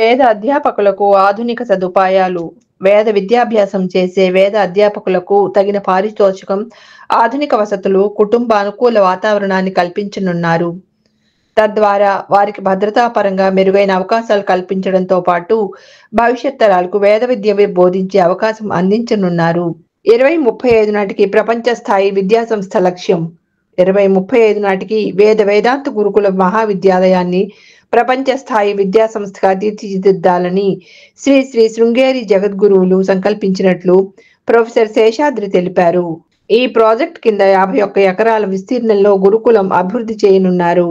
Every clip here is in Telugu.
వేద అధ్యాపకులకు ఆధునిక సదుపాయాలు. వేద విద్యాభ్యాసం చేసే వేద అధ్యాపకులకు తగిన పారితోషికం, ఆధునిక వసతులు, కుటుంబ అనుకూల వాతావరణాన్ని కల్పించనున్నారు. తద్వారా వారికి భద్రతాపరంగా మెరుగైన అవకాశాలు కల్పించడంతో పాటు భవిష్యత్ తరాలకు వేద విద్య బోధించే అవకాశం అందించనున్నారు. 2035 నాటికి ప్రపంచ స్థాయి విద్యాసంస్థ లక్ష్యం. 2035 నాటికి వేదాంత గురుకుల మహావిద్యాలయాన్ని ప్రపంచ స్థాయి విద్యాసంస్థగా తీర్చిదిద్దాలని శ్రీ శ్రీ శృంగేరి జగద్గురువులు సంకల్పించినట్లు ప్రొఫెసర్ శేషాద్రి తెలిపారు. ఈ ప్రాజెక్ట్ కింద 51 ఎకరాల విస్తీర్ణంలో గురుకులం అభివృద్ధి చేయనున్నారు.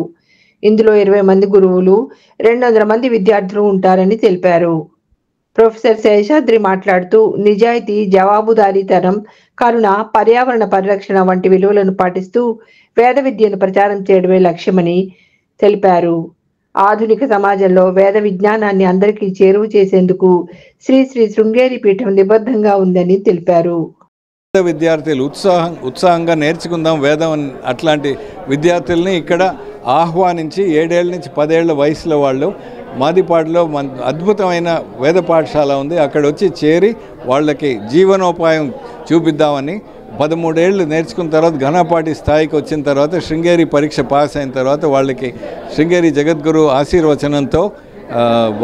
ఇందులో 20 మంది గురువులు, 200 మంది విద్యార్థులు ఉంటారని తెలిపారు. ప్రొఫెసర్ శేషాద్రి మాట్లాడుతూ నిజాయితీ, జవాబుదారీతనం, కరుణ, పర్యావరణ పరిరక్షణ వంటి విలువలను పాటిస్తూ వేద విద్యను ప్రచారం చేయడమే లక్ష్యమని తెలిపారు. ఆధునిక సమాజంలో వేద విజ్ఞానాన్ని అందరికీ చేరువ చేసేందుకు శ్రీ శ్రీ శృంగేరి పీఠం నిబద్ధంగా ఉందని తెలిపారు. విద్యార్థులు ఉత్సాహంగా నేర్చుకుందాం వేదం అట్లాంటి విద్యార్థుల్ని ఇక్కడ ఆహ్వానించి 7 ఏళ్ల నుంచి 10 ఏళ్ల వయసులో వాళ్ళు మాదిపాడులో అద్భుతమైన వేద పాఠశాల ఉంది, అక్కడ వచ్చి చేరి వాళ్ళకి జీవనోపాయం చూపిద్దామని 13 ఏళ్ళు నేర్చుకున్న తర్వాత ఘనపాటి స్థాయికి వచ్చిన తర్వాత శృంగేరి పరీక్ష పాస్ అయిన తర్వాత వాళ్ళకి శృంగేరి జగద్గురు ఆశీర్వచనంతో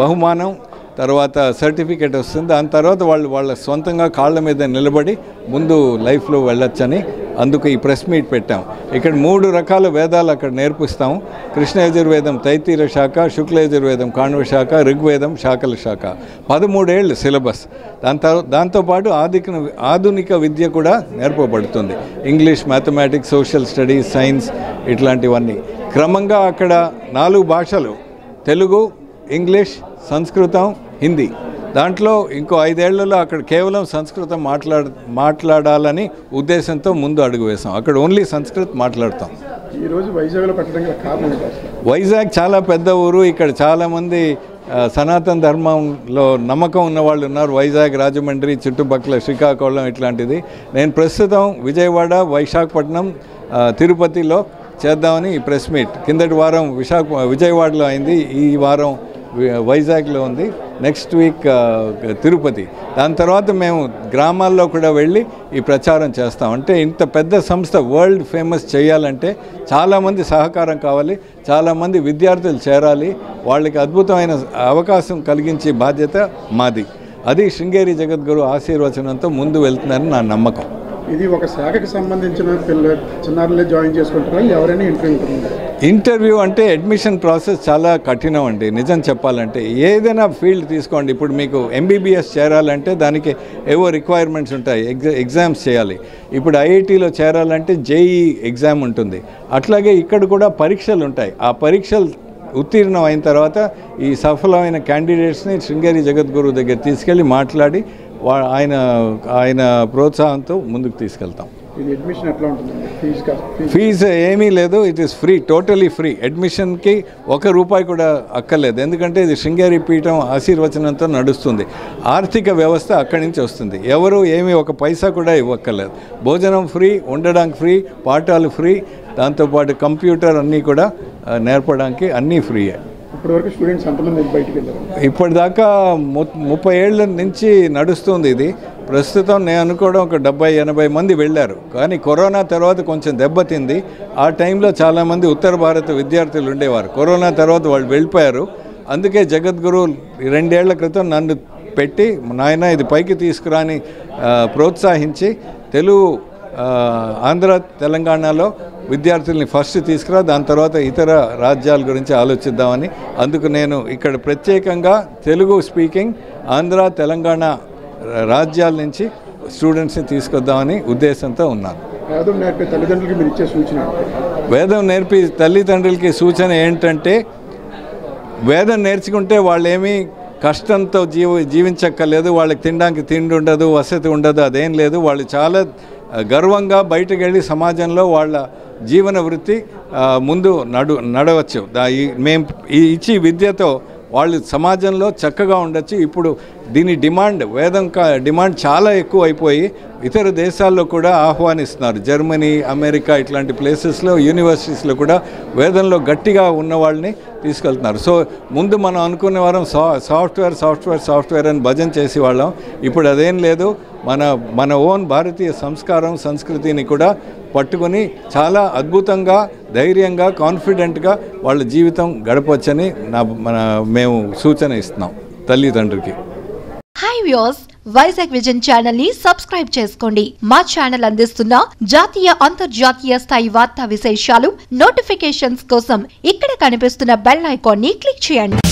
బహుమానం, తర్వాత సర్టిఫికేట్ వస్తుంది. దాని తర్వాత వాళ్ళ సొంతంగా కాళ్ళ మీద నిలబడి ముందు లైఫ్లో వెళ్ళొచ్చని అందుకు ఈ ప్రెస్ మీట్ పెట్టాం. ఇక్కడ 3 రకాల వేదాలు అక్కడ నేర్పిస్తాం. కృష్ణ యజుర్వేదం తైతీర శాఖ, శుక్ల యజుర్వేదం కాణ్వ శాఖ, ఋగ్వేదం శాఖల శాఖ. 13 ఏళ్ళు సిలబస్. దాంతోపాటు ఆధునిక విద్య కూడా నేర్పబడుతుంది. English, mathematics, social studies, science ఇట్లాంటివన్నీ. క్రమంగా అక్కడ 4 భాషలు, తెలుగు, ఇంగ్లీష్, సంస్కృతం, హిందీ. దాంట్లో ఇంకో 5 ఏళ్లలో అక్కడ కేవలం సంస్కృతం మాట్లాడాలని ఉద్దేశంతో ముందు అడుగు వేసాం. అక్కడ ఓన్లీ సంస్కృత్ మాట్లాడతాం. ఈరోజు వైజాగ్లో పెట్టడానికి కారణం ఏంటి? వైజాగ్ చాలా పెద్ద ఊరు. ఇక్కడ చాలామంది సనాతన ధర్మంలో నమ్మకం ఉన్న వాళ్ళు ఉన్నారు. వైజాగ్, రాజమండ్రి చుట్టుపక్కల, శ్రీకాకుళం ఇట్లాంటిది. నేను ప్రస్తుతం విజయవాడ, విశాఖపట్నం, తిరుపతిలో చేద్దామని ఈ ప్రెస్ మీట్. కిందటి వారం విజయవాడలో అయింది, ఈ వారం వైజాగ్లో ఉంది, నెక్స్ట్ వీక్ తిరుపతి. దాని తర్వాత మేము గ్రామాల్లో కూడా వెళ్ళి ఈ ప్రచారం చేస్తాం. అంటే ఇంత పెద్ద సంస్థ వరల్డ్ ఫేమస్ చేయాలంటే చాలామంది సహకారం కావాలి, చాలామంది విద్యార్థులు చేరాలి, వాళ్ళకి అద్భుతమైన అవకాశం కలిగించే బాధ్యత మాది. అది శృంగేరి జగద్గురు ఆశీర్వచనంతో ముందు వెళ్తుందని నా నమ్మకం. ఇది ఒక శాఖకి సంబంధించిన చిన్నారులే జాయిన్ చేసుకుంటారా, ఎవరైనా ఇంటర్వ్యూ అంటే అడ్మిషన్ ప్రాసెస్ చాలా కఠినం అండి. నిజం చెప్పాలంటే ఏదైనా ఫీల్డ్ తీసుకోండి. ఇప్పుడు మీకు MBBS చేరాలంటే దానికి ఏవో రిక్వైర్మెంట్స్ ఉంటాయి, ఎగ్జామ్స్ చేయాలి. ఇప్పుడు IITలో చేరాలంటే JEE ఎగ్జామ్ ఉంటుంది. అట్లాగే ఇక్కడ కూడా పరీక్షలు ఉంటాయి. ఆ పరీక్షలు ఉత్తీర్ణం అయిన తర్వాత ఈ సఫలమైన క్యాండిడేట్స్ని శృంగేరి జగద్గురు దగ్గర తీసుకెళ్ళి మాట్లాడి ఆయన ప్రోత్సాహంతో ముందుకు తీసుకెళ్తాం. ఫీజు ఏమీ లేదు, it is free, totally free. అడ్మిషన్కి ₹1 కూడా అక్కర్లేదు, ఎందుకంటే ఇది శృంగేరి పీఠం ఆశీర్వచనంతో నడుస్తుంది. ఆర్థిక వ్యవస్థ అక్కడి నుంచి వస్తుంది. ఎవరు ఏమీ ఒక పైసా కూడా ఇవ్వక్కర్లేదు. భోజనం ఫ్రీ, ఉండడానికి ఫ్రీ, పాఠాలు ఫ్రీ, దాంతోపాటు కంప్యూటర్ అన్నీ కూడా నేర్పడానికి అన్నీ ఫ్రీయే. ఇప్పటివరకు స్టూడెంట్స్ ఎంతమంది బయటికి వెళ్ళారు? ఇప్పటిదాకా 30 ఏళ్ళ నుంచి నడుస్తుంది ఇది. ప్రస్తుతం నేను అనుకోవడం ఒక 70-80 మంది వెళ్ళారు. కానీ కరోనా తర్వాత కొంచెం దెబ్బతింది. ఆ టైంలో చాలామంది ఉత్తర భారత విద్యార్థులు ఉండేవారు. కరోనా తర్వాత వాళ్ళు వెళ్ళిపోయారు. అందుకే జగద్గురు 2 ఏళ్ల క్రితం నన్ను పెట్టి, నాయన ఇది పైకి తీసుకురాని ప్రోత్సహించి తెలుగు ఆంధ్ర తెలంగాణలో విద్యార్థుల్ని ఫస్ట్ తీసుకురా, దాని తర్వాత ఇతర రాజ్యాల గురించి ఆలోచిద్దామని. అందుకు నేను ఇక్కడ ప్రత్యేకంగా తెలుగు స్పీకింగ్ ఆంధ్ర తెలంగాణ రాజ్యాల నుంచి స్టూడెంట్స్ని తీసుకొద్దామని ఉద్దేశంతో ఉన్నాను. వేదం నేర్పి తల్లిదండ్రులకి సూచన ఏంటంటే, వేదం నేర్చుకుంటే వాళ్ళేమీ కష్టంతో జీవించక్కర్లేదు, వాళ్ళకి తినడానికి తిండి ఉండదు, వసతి ఉండదు, అదేం లేదు. వాళ్ళు చాలా గర్వంగా బయటకు వెళ్ళి సమాజంలో వాళ్ళ జీవన వృత్తి ముందు నడవచ్చు. మేము ఇచ్చి విద్యతో వాళ్ళు సమాజంలో చక్కగా ఉండొచ్చు. ఇప్పుడు దీని డిమాండ్ డిమాండ్ చాలా ఎక్కువ అయిపోయి ఇతర దేశాల్లో కూడా ఆహ్వానిస్తున్నారు. జర్మనీ, అమెరికా ఇట్లాంటి ప్లేసెస్లో యూనివర్సిటీస్లో కూడా వేదంలో గట్టిగా ఉన్న వాళ్ళని తీసుకెళ్తున్నారు. సో ముందు మనం అనుకునే వారం సాఫ్ట్వేర్ అని భజన చేసేవాళ్ళం. ఇప్పుడు అదేం లేదు. మన ఓన్ భారతీయ సంస్కారం సంస్కృతిని కూడా పట్టుకొని చాలా అద్భుతంగా, ధైర్యంగా, కాన్ఫిడెంట్గా వాళ్ళ జీవితం గడపవచ్చని మేము సూచన ఇస్తున్నాం తల్లిదండ్రులకి. Hi viewers, Vizag vision channel ని సబ్స్క్రైబ్ చేసుకోండి. మా ఛానల్ అందిస్తున్న జాతీయ అంతర్జాతీయ స్థాయి వార్తా విశేషాలు నోటిఫికేషన్స్ కోసం ఇక్కడ కనిపిస్తున్న బెల్ ఐకాన్ ని క్లిక్ చేయండి.